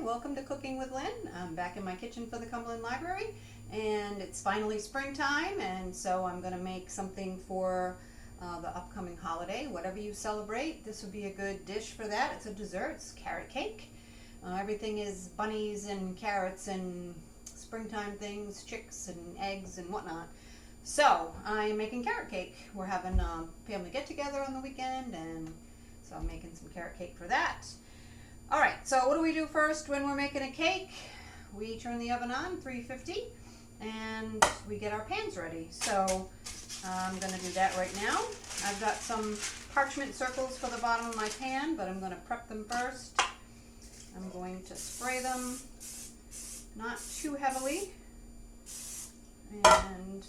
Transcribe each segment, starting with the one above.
welcome to Cooking with Lynn. I'm back in my kitchen for the Cumberland Library, and it's finally springtime, and so I'm going to make something for the upcoming holiday. Whatever you celebrate, this would be a good dish for that. It's a dessert. It's carrot cake. Everything is bunnies and carrots and springtime things, chicks and eggs and whatnot. So I'm making carrot cake. We're having a family get together on the weekend, and so I'm making some carrot cake for that. All right, so what do we do first when we're making a cake? We turn the oven on, 350, and we get our pans ready. So I'm going to do that right now. I've got some parchment circles for the bottom of my pan, but I'm going to prep them first. I'm going to spray them, not too heavily, and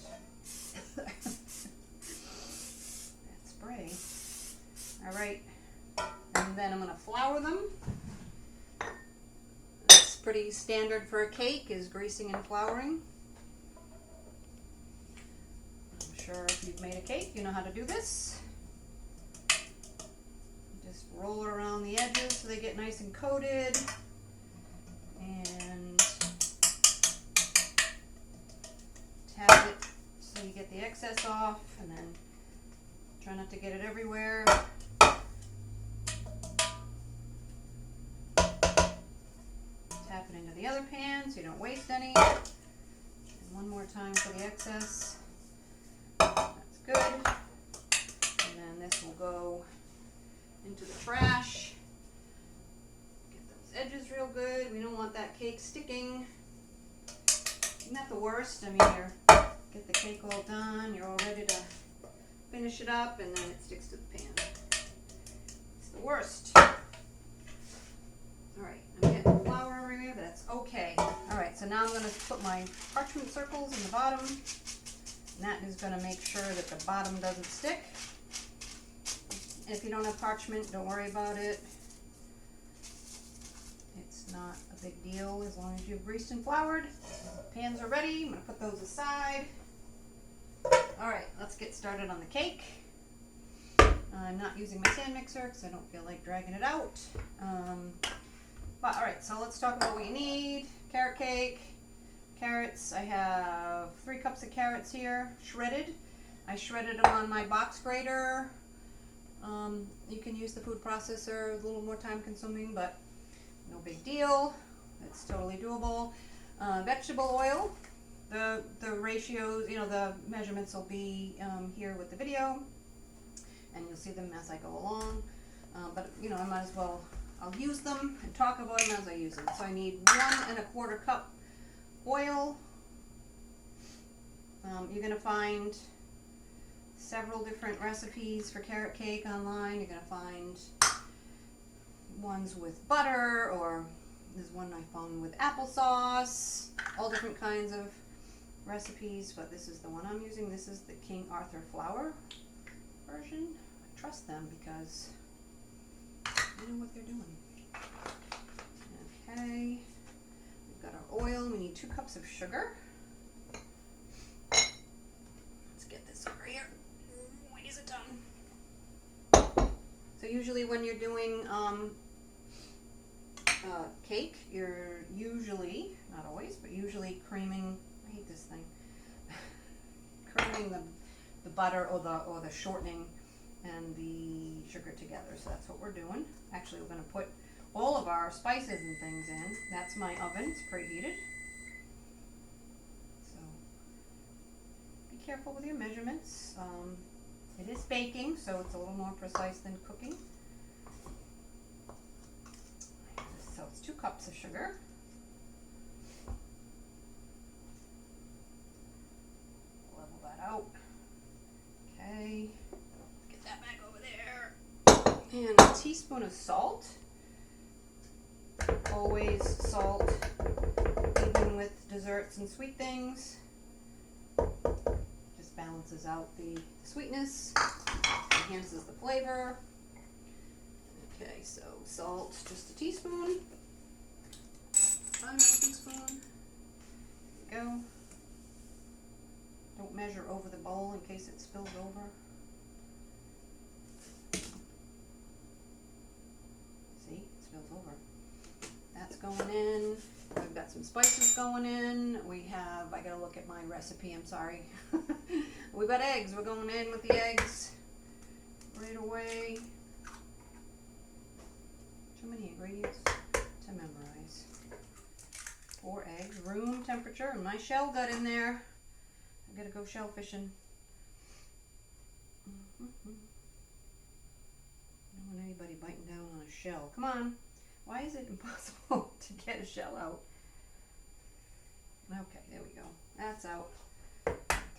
spray. All right, and then I'm going to flour them. That's pretty standard for a cake, is greasing and flouring. I'm sure if you've made a cake, you know how to do this. Just roll it around the edges so they get nice and coated, and tap it so you get the excess off, and then try not to get it everywhere. Tap it into the other pan so you don't waste any. And one more time for the excess. That's good. And then this will go into the trash. Get those edges real good. We don't want that cake sticking. Not the worst. I mean, you get the cake all done. You're all ready to finish it up, and then it sticks to the pan. It's the worst. All right, I'm getting flour everywhere, but that's okay. All right, so now I'm going to put my parchment circles in the bottom, and that is going to make sure that the bottom doesn't stick. If you don't have parchment, don't worry about it. It's not a big deal as long as you've greased and floured. Pans are ready. I'm going to put those aside. All right, let's get started on the cake. I'm not using my stand mixer because I don't feel like dragging it out. But all right, so let's talk about what you need. Carrot cake, carrots. I have 3 cups of carrots here, shredded. I shredded them on my box grater. You can use the food processor, a little more time consuming, but no big deal. It's totally doable. Vegetable oil. The ratios, the measurements will be here with the video, and you'll see them as I go along. But I might as well, I'll use them and talk about them as I use them. So I need 1 1/4 cup oil. You're going to find several different recipes for carrot cake online. You're going to find ones with butter, or there's one I found with applesauce, all different kinds of recipes, but this is the one I'm using. This is the King Arthur flour version. I trust them because they know what they're doing. Okay, we've got our oil. We need 2 cups of sugar. Let's get this over here. Wait, is it done? So usually when you're doing cake, you're usually, not always, but usually creaming, I hate this thing, creaming the butter or the shortening and the sugar together. So that's what we're doing. Actually, we're going to put all of our spices and things in. That's my oven. It's preheated. So be careful with your measurements. It is baking, so it's a little more precise than cooking. So it's 2 cups of sugar. Level that out. Okay. Get that back over there. And a teaspoon of salt. Always salt, even with desserts and sweet things. Just balances out the sweetness, enhances the flavor. Okay, so salt, just a teaspoon. 1 teaspoon. There we go. Don't measure over the bowl in case it spills over. See, it spills over. That's going going in. I've got some spices going in. I gotta look at my recipe, I'm sorry. We've got eggs. We're going in with the eggs right away. Too many ingredients to memorize. 4 eggs, room temperature, and my shell got in there. I gotta go shell fishing. I don't want anybody biting down on a shell. Come on. Why is it impossible to get a shell out? Okay, there we go. That's out.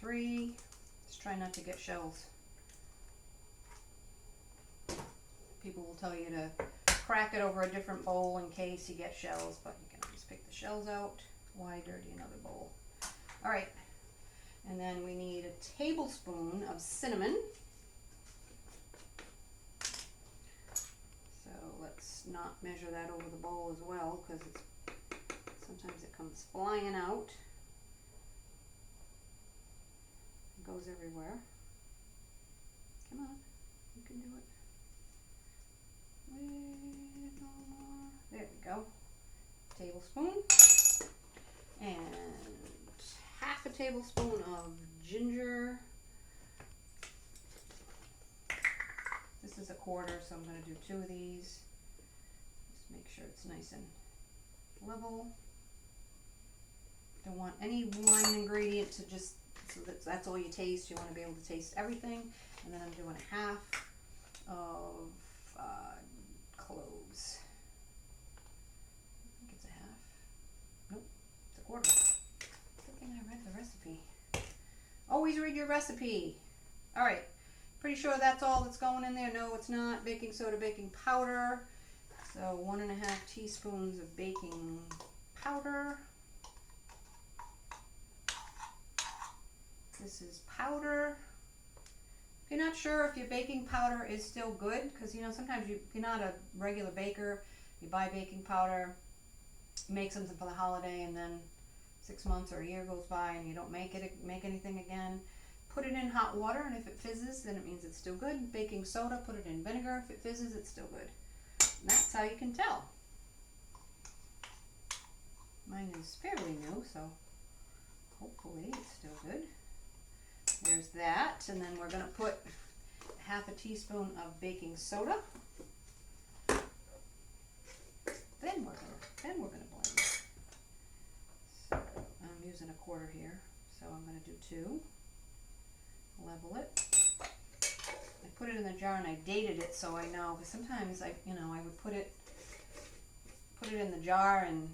3. Just try not to get shells. People will tell you to crack it over a different bowl in case you get shells, but you can always pick the shells out. Why dirty another bowl? All right. And then we need a tablespoon of cinnamon. So let's not measure that over the bowl as well, because sometimes it comes flying out. It goes everywhere. Come on, you can do it. Little more. There we go. Tablespoon. And half a tablespoon of ginger. This is a quarter, so I'm going to do 2 of these. Just make sure it's nice and level. Don't want any one ingredient to just, so that's all you taste. You want to be able to taste everything. And then I'm doing a half of cloves. I think it's a half. Nope, it's a quarter. Good thing I read the recipe. Always read your recipe. All right, pretty sure that's all that's going in there. No, it's not. Baking soda, baking powder. So 1.5 teaspoons of baking powder. This is powder. If you're not sure if your baking powder is still good, because sometimes if you're not a regular baker, you buy baking powder, you make something for the holiday, and then 6 months or a year goes by and you don't make anything again. Put it in hot water, and if it fizzes, then it means it's still good. Baking soda, put it in vinegar. If it fizzes, it's still good. And that's how you can tell. Mine is fairly new, so hopefully it's still good. There's that, and then we're going to put half a teaspoon of baking soda. Then we're going to blend. So I'm using a quarter here, so I'm going to do 2. Level it. I put it in the jar and I dated it so I know, because sometimes I would put it in the jar and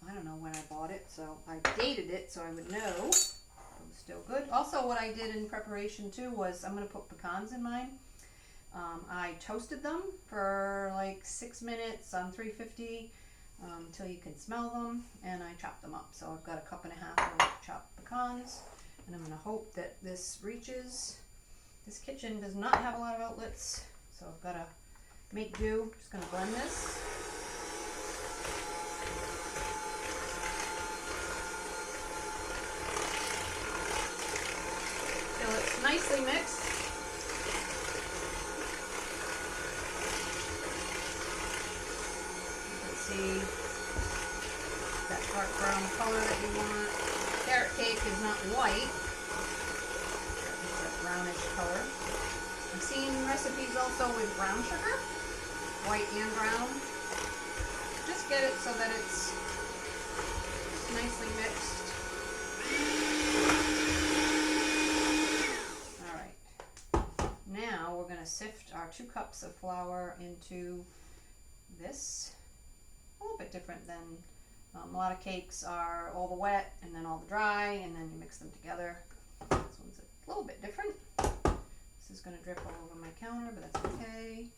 I don't know when I bought it, so I dated it so I would know. Still good. Also, what I did in preparation too was I'm going to put pecans in mine. I toasted them for like 6 minutes on 350 until you can smell them, and I chopped them up. So I've got a 1.5 cups of chopped pecans, and I'm going to hope that this reaches. This kitchen does not have a lot of outlets, so I've got to make do. Just going to blend this. Nicely mixed. You can see that dark brown color that you want. Carrot cake is not white. It's a brownish color. I've seen recipes also with brown sugar, white and brown. Just get it so that it's nicely mixed. Now we're going to sift our 2 cups of flour into this. A little bit different than a lot of cakes are all the wet and then all the dry, and then you mix them together. This one's a little bit different. This is going to drip all over my counter, but that's okay.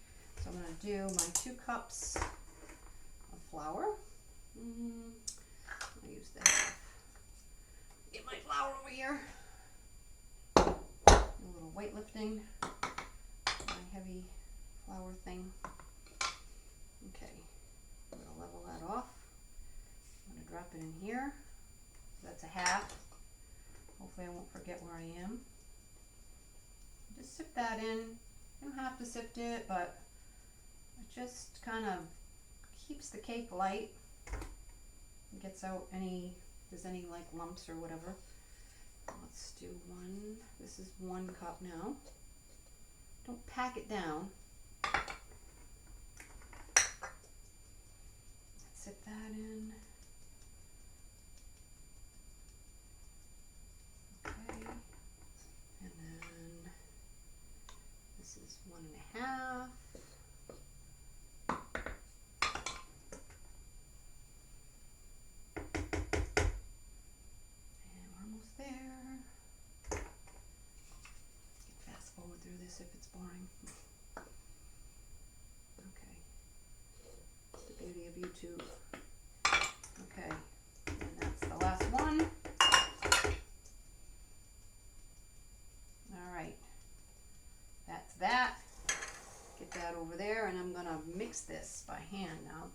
So I'm going to do my 2 cups of flour. I'll use that. Get my flour over here. A little weightlifting. My heavy flour thing. Okay, I'm going to level that off. I'm going to drop it in here. So that's a half. Hopefully I won't forget where I am. Just sift that in. You don't have to sift it, but it just kind of keeps the cake light. gets out any, if there's any like lumps or whatever. Let's do one. This is 1 cup now. Don't pack it down. Sit that in. Okay. And then this is 1.5. Through this if it's boring. Okay. It's the beauty of YouTube. Okay. And that's the last one. Alright. That's that. Get that over there, and I'm gonna mix this by hand now.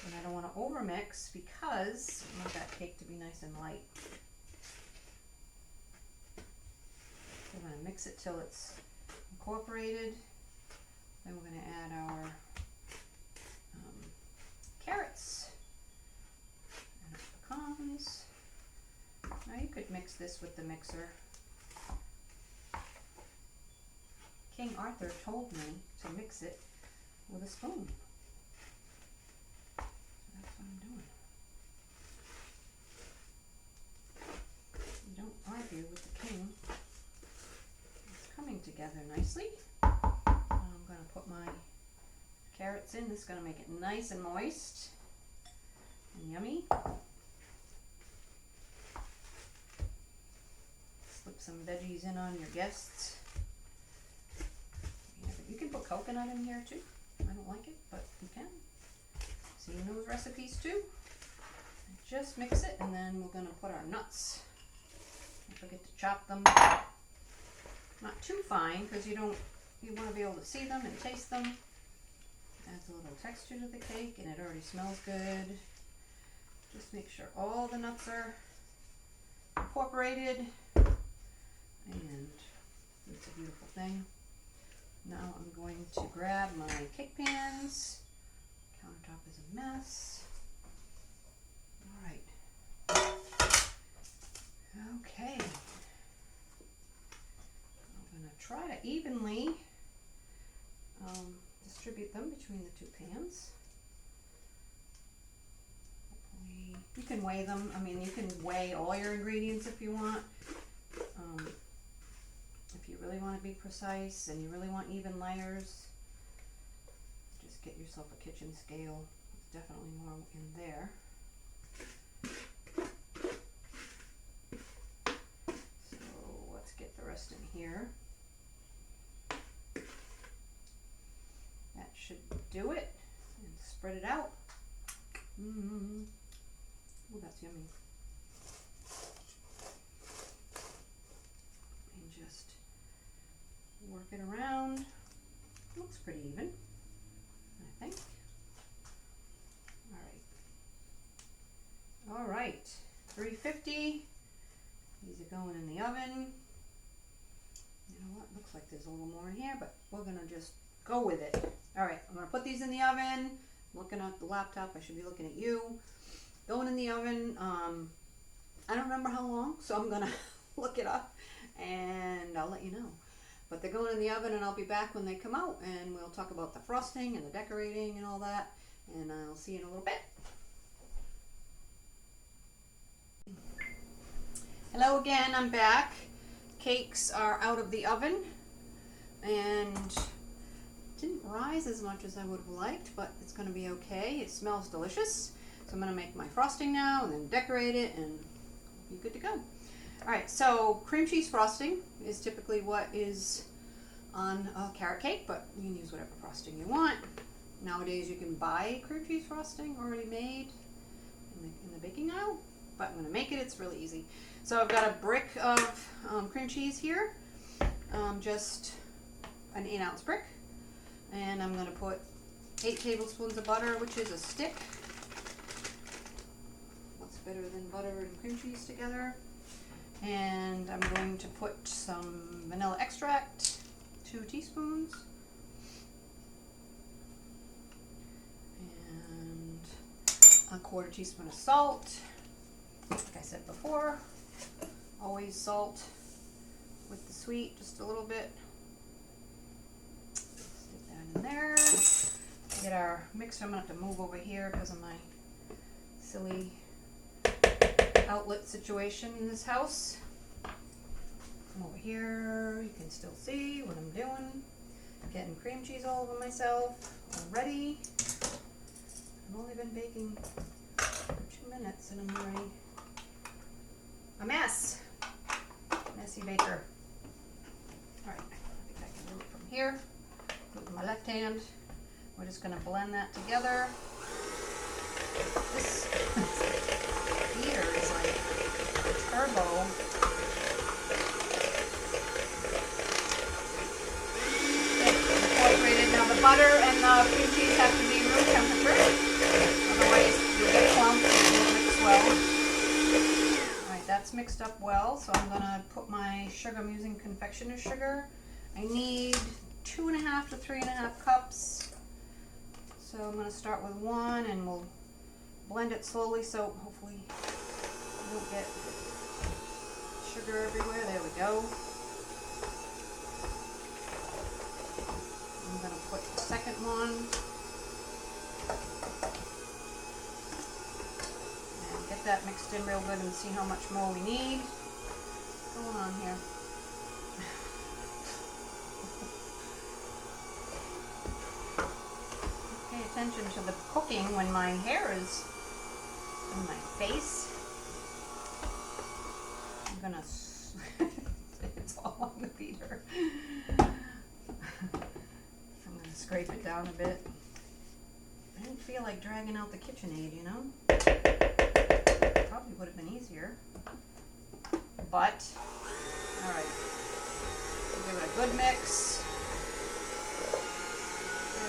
And I don't want to over mix because I want that cake to be nice and light. So I'm gonna mix it till it's incorporated. Then we're going to add our carrots and our pecans. Now you could mix this with the mixer. King Arthur told me to mix it with a spoon. So that's what I'm doing. You don't argue with the king. Coming together nicely. I'm going to put my carrots in. This is going to make it nice and moist and yummy. Slip some veggies in on your guests. You can put coconut in here too. I don't like it, but you can. Seen those recipes too. Just mix it, and then we're going to put our nuts. Don't forget to chop them. Not too fine, because you want to be able to see them and taste them. Adds a little texture to the cake, and it already smells good. Just make sure all the nuts are incorporated, and it's a beautiful thing. Now I'm going to grab my cake pans. Countertop is a mess. All right. Okay. Try to evenly distribute them between the 2 pans. Hopefully, you can weigh them. I mean, you can weigh all your ingredients if you want. If you really want to be precise and you really want even layers, just get yourself a kitchen scale. There's definitely more in there. So let's get the rest in here. That should do it. And spread it out. Oh, that's yummy. And just work it around. Looks pretty even, I think. All right, 350. These are going in the oven. You know what? Looks like there's a little more in here, but we're gonna just go with it. All right, I'm gonna put these in the oven. Looking at the laptop, I should be looking at you. Going in the oven. I don't remember how long, so I'm gonna look it up and I'll let you know. But they're going in the oven, and I'll be back when they come out, and we'll talk about the frosting and the decorating and all that, and I'll see you in a little bit. Hello again, I'm back. Cakes are out of the oven, and didn't rise as much as I would have liked, but it's going to be okay. It smells delicious. So I'm going to make my frosting now and then decorate it and be good to go. Alright, so cream cheese frosting is typically what is on a carrot cake, but you can use whatever frosting you want. Nowadays you can buy cream cheese frosting already made in the baking aisle, but I'm going to make it. It's really easy. So I've got a brick of cream cheese here, just an 8-ounce brick. And I'm going to put 8 tablespoons of butter, which is a stick. What's better than butter and cream cheese together? And I'm going to put some vanilla extract, 2 teaspoons. And A 1/4 teaspoon of salt. Like I said before, always salt with the sweet, just a little bit. Stick that in there. Get our mixer. I'm going to have to move over here because of my silly outlet situation in this house. Come over here. You can still see what I'm doing. I'm getting cream cheese all over myself already. I've only been baking for 2 minutes and I'm already a mess. Messy baker. Alright, I think I can do it from here. Do it with my left hand. We're just going to blend that together. This beater is like turbo. Incorporated. Now the butter and the cream cheese have to be room temperature. Otherwise you'll get clumps and it won't mix well. Alright, that's mixed up well. So I'm going to put my sugar. I'm using confectioner's sugar. I need 2.5 to 3.5 cups. So I'm going to start with 1 and we'll blend it slowly so hopefully you don't get sugar everywhere. There we go. I'm going to put the second one and get that mixed in real good and see how much more we need. What's going on here? Attention to the cooking when my hair is in my face. I'm gonna it's all on the beater. I'm gonna scrape it down a bit. I didn't feel like dragging out the KitchenAid, you know? Probably would have been easier. But alright. Give it a good mix.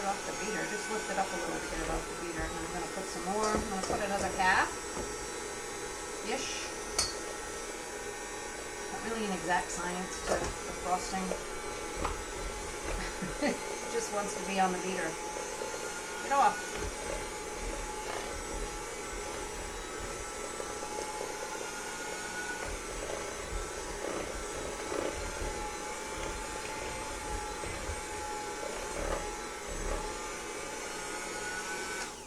Off the beater, just lift it up a little bit off the beater, and I'm going to put some more. I'm going to put another half-ish. Not really an exact science to the frosting. It just wants to be on the beater. Get off.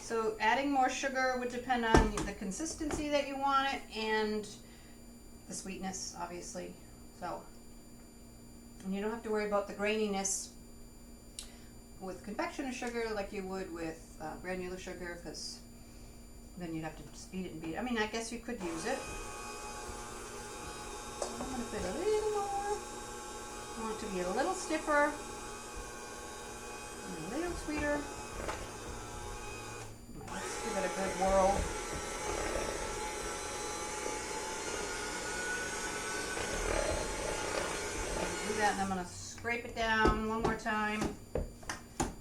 So adding more sugar would depend on the consistency that you want it and the sweetness, obviously. So, and you don't have to worry about the graininess with confectioner sugar like you would with granular sugar, because then you'd have to just beat it and beat it. I mean, I guess you could use it. I'm going to put a little more. I want it to be a little stiffer and a little sweeter. Let's give it a good whirl. Do that, and I'm going to scrape it down one more time.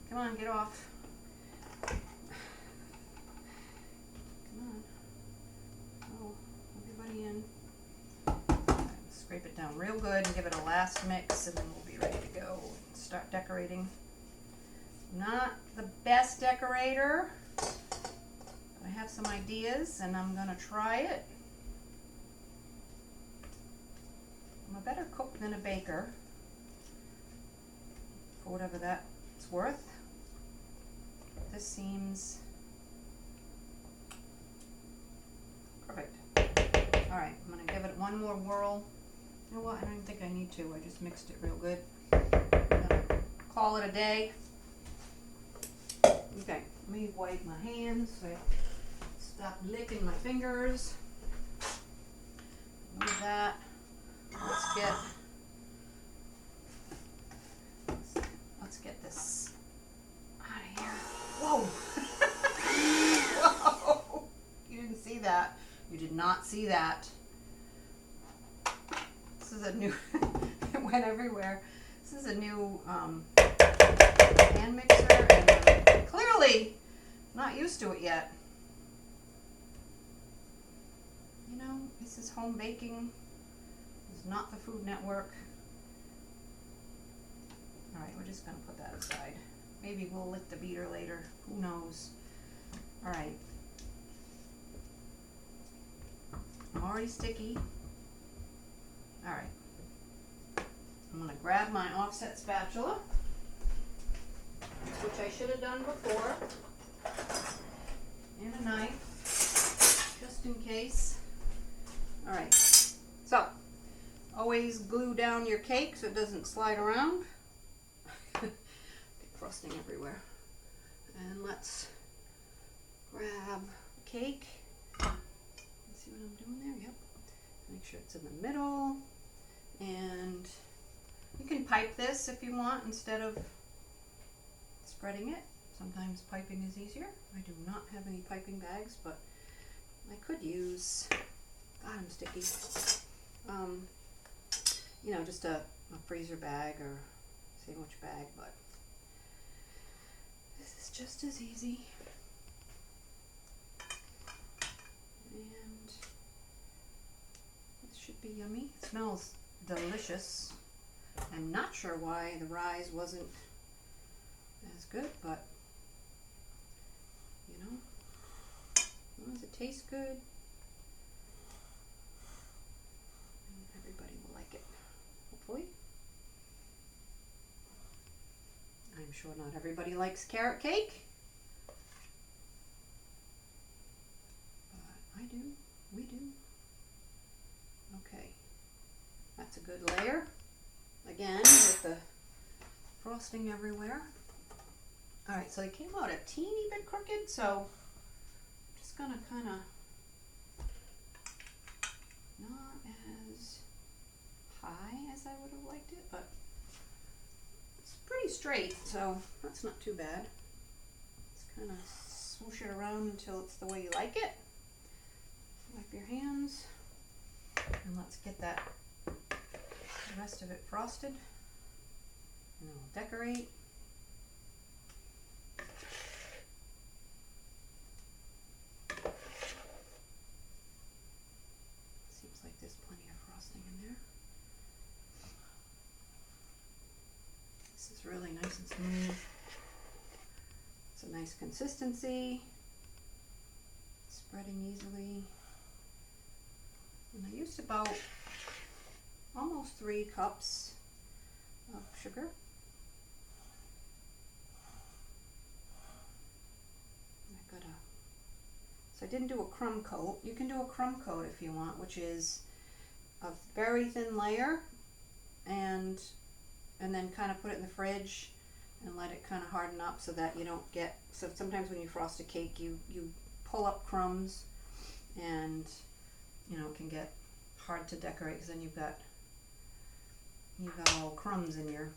Come on, get off. Come on. Oh, everybody in. Scrape it down real good and give it a last mix, and then we'll be ready to go and start decorating. Not the best decorator. I have some ideas and I'm going to try it. I'm a better cook than a baker, for whatever that's worth. This seems perfect. Alright, I'm going to give it one more whirl. You know what, I don't even think I need to. I just mixed it real good. I'm going to call it a day. Okay, let me wipe my hands. So stop licking my fingers. Move that. Let's get this out of here. Whoa! Whoa! You didn't see that. You did not see that. This is a new. It went everywhere. This is a new hand mixer, and I'm clearly not used to it yet. You know, this is home baking. This is not the Food Network. Alright, we're just going to put that aside. Maybe we'll lick the beater later. Who knows? Alright. I'm already sticky. All right. I'm going to grab my offset spatula, which I should have done before, and a knife, just in case. All right, so always glue down your cake so it doesn't slide around. Get frosting everywhere. And let's grab the cake. See what I'm doing there? Yep. Make sure it's in the middle. And you can pipe this if you want instead of spreading it. Sometimes piping is easier. I do not have any piping bags, but I could use, God, I'm sticky. You know, just a freezer bag or sandwich bag, but this is just as easy. And it should be yummy. It smells delicious. I'm not sure why the rise wasn't as good, but you know, as long as it tastes good, everybody will like it, hopefully. I'm sure not everybody likes carrot cake, but I do, we do. Okay, that's a good layer. Again, with the frosting everywhere. All right, so it came out a teeny bit crooked, so I'm just gonna kind of not as high as I would have liked it, but it's pretty straight, so that's not too bad. Just kind of swoosh it around until it's the way you like it. Wipe your hands, and let's get the rest of it frosted, and then we'll decorate. Seems like there's plenty of frosting in there. This is really nice and smooth. It's a nice consistency, spreading easily. And I used about almost 3 cups of sugar. So I didn't do a crumb coat. You can do a crumb coat if you want, which is a very thin layer, and then kind of put it in the fridge and let it kind of harden up so that you don't get, so sometimes when you frost a cake you pull up crumbs, and you know, it can get hard to decorate because then you've got all crumbs in your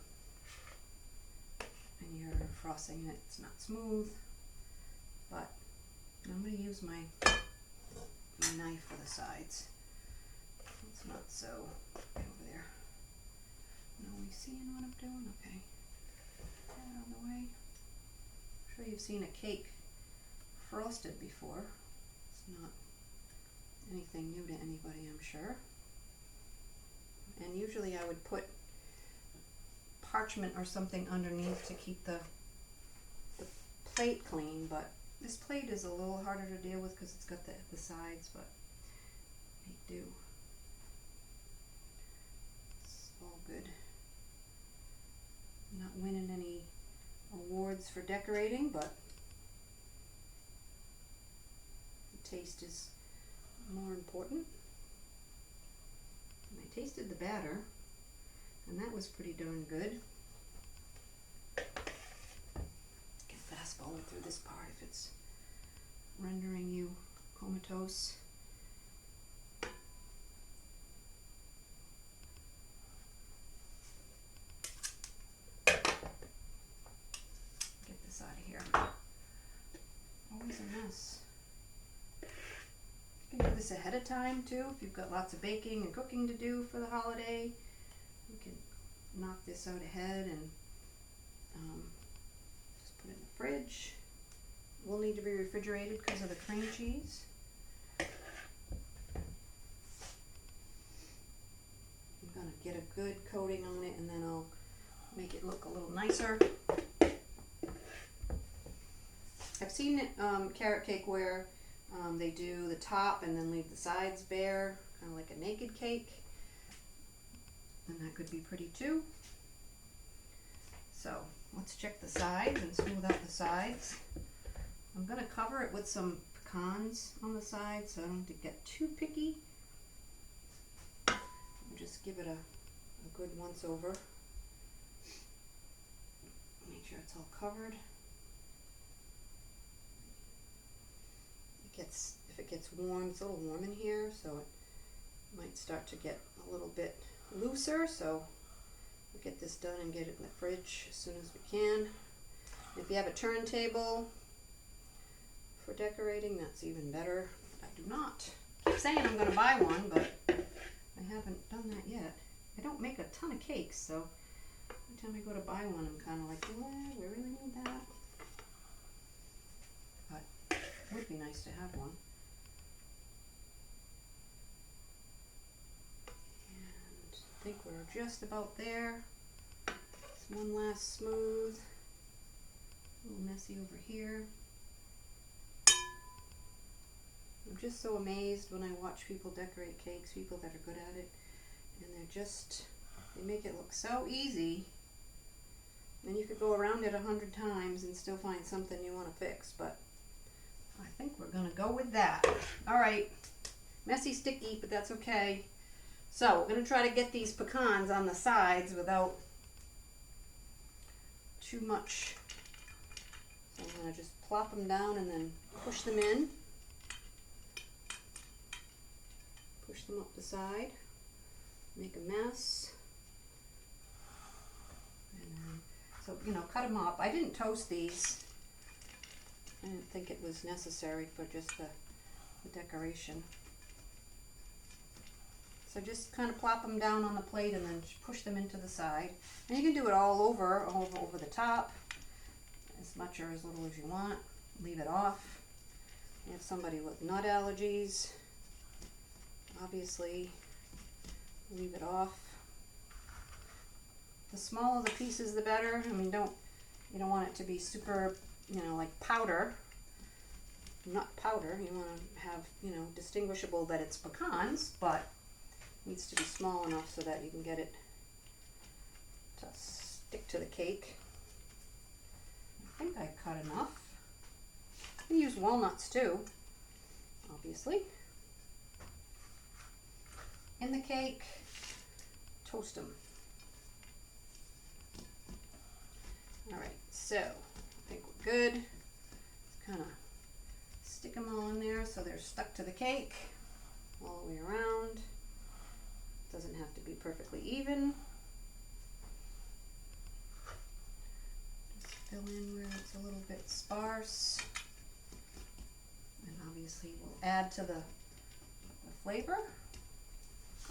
frosting and it's not smooth. But I'm going to use my knife for the sides. It's not so over there. No, you seeing what I'm doing? Okay. Get it out of the way. I'm sure you've seen a cake frosted before. It's not anything new to anybody, I'm sure. And usually I would put parchment or something underneath to keep the plate clean, but this plate is a little harder to deal with because it's got the sides, but they do. It's all good. I'm not winning any awards for decorating, but the taste is more important. And I tasted the batter, and that was pretty darn good. Get fast forward through this part if it's rendering you comatose. Get this out of here. Always a mess. You can do this ahead of time too if you've got lots of baking and cooking to do for the holiday. You can knock this out ahead and just put it in the fridge. It will need to be refrigerated because of the cream cheese. I'm going to get a good coating on it and then I'll make it look a little nicer. I've seen carrot cake where They do the top and then leave the sides bare, kind of like a naked cake. And that could be pretty too. So let's check the sides and smooth out the sides. I'm going to cover it with some pecans on the side so I don't have to get too picky. I'll just give it a good once over. Make sure it's all covered. If it gets warm, it's a little warm in here, so it might start to get a little bit looser, so we'll get this done and get it in the fridge as soon as we can. If you have a turntable for decorating, that's even better. I do not. I keep saying I'm going to buy one, but I haven't done that yet. I don't make a ton of cakes, so every time I go to buy one, I'm kind of like, well, we really need that. But it would be nice to have one. And I think we're just about there. Just one last smooth. A little messy over here. I'm just so amazed when I watch people decorate cakes, people that are good at it, and they make it look so easy. And you could go around it 100 times and still find something you want to fix, but I think we're going to go with that. All right, messy, sticky, but that's okay. So we're going to try to get these pecans on the sides without too much. So I'm going to just plop them down and then push them in. Push them up the side, make a mess, and then, so, you know, cut them up. I didn't toast these. I didn't think it was necessary for just the decoration. So just kind of plop them down on the plate and then push them into the side. And you can do it all over the top, as much or as little as you want. Leave it off. You have somebody with nut allergies, obviously leave it off. The smaller the pieces, the better. I mean, you don't want it to be super, you know, like powder, nut powder. You want to have, you know, distinguishable that it's pecans, but it needs to be small enough so that you can get it to stick to the cake. I think I cut enough. You can use walnuts too, obviously. In the cake, toast them. All right, so I think we're good. Just kind of stick them all in there so they're stuck to the cake all the way around. Doesn't have to be perfectly even. Just fill in where it's a little bit sparse. And obviously we'll add to the flavor.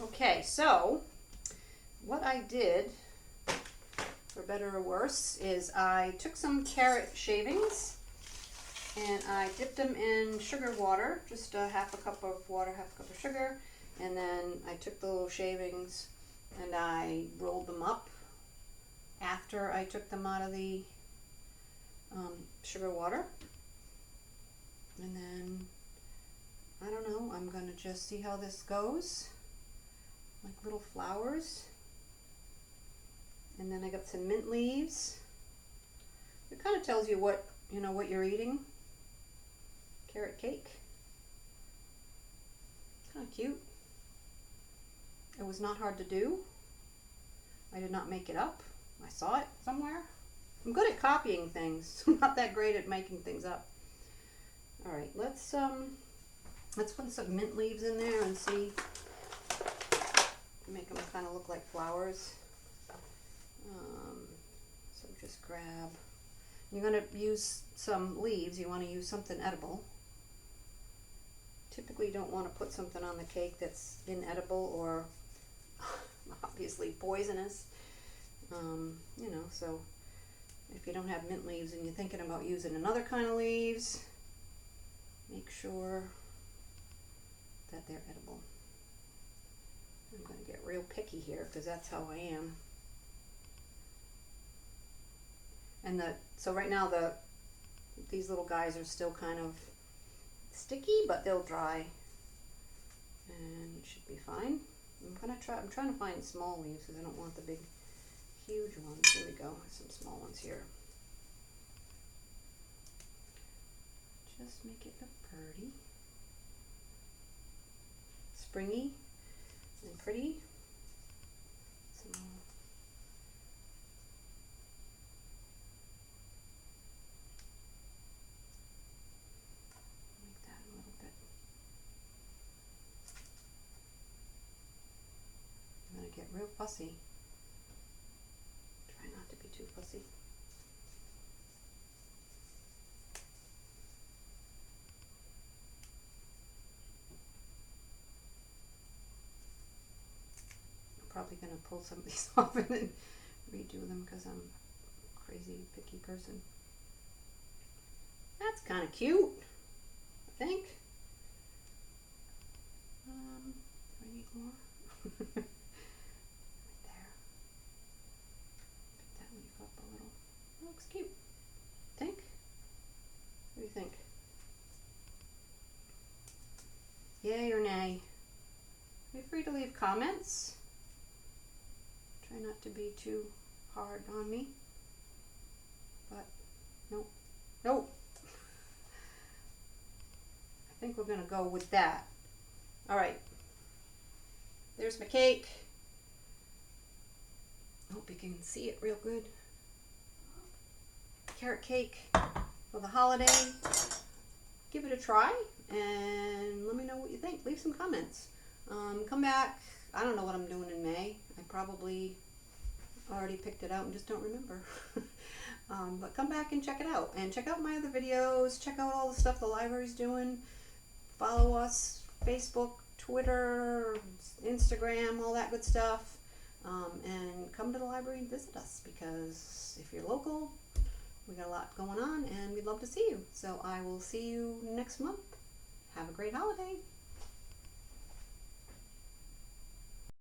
Okay, so what I did, for better or worse, is I took some carrot shavings and I dipped them in sugar water, just a half a cup of water, half a cup of sugar, and then I took the little shavings and I rolled them up after I took them out of the sugar water. And then, I don't know, I'm going to just see how this goes. Like little flowers. And then I got some mint leaves. It kind of tells you what, you know, what you're eating. Carrot cake. Kind of cute. It was not hard to do. I did not make it up. I saw it somewhere. I'm good at copying things. I'm not that great at making things up. All right, let's put some mint leaves in there and see. Make them kind of look like flowers. So just grab. You're going to use some leaves. You want to use something edible. Typically, you don't want to put something on the cake that's inedible or obviously poisonous. You know, so if you don't have mint leaves and you're thinking about using another kind of leaves, make sure that they're edible. I'm going to get real picky here because that's how I am. And so right now these little guys are still kind of sticky, but they'll dry and it should be fine. I'm trying to find small leaves because I don't want the big, huge ones. Here we go, some small ones here. Just make it look pretty, springy and pretty. So make that a little bit. I'm gonna get real fussy. Try not to be too fussy. Probably going to pull some of these off and then redo them because I'm a crazy picky person. That's kind of cute, I think. Do I need more? Right there. Pick that leaf up a little. That looks cute. Think? What do you think? Yay or nay? Feel free to leave comments. Try not to be too hard on me, but nope, nope. I think we're gonna go with that. All right, there's my cake. I hope you can see it real good. Carrot cake for the holiday. Give it a try and let me know what you think. Leave some comments. Come back. I don't know what I'm doing in May. I probably already picked it out and just don't remember. But come back and check it out. And check out my other videos. Check out all the stuff the library's doing. Follow us, Facebook, Twitter, Instagram, all that good stuff. And come to the library and visit us because if you're local, we got a lot going on and we'd love to see you. So I will see you next month. Have a great holiday.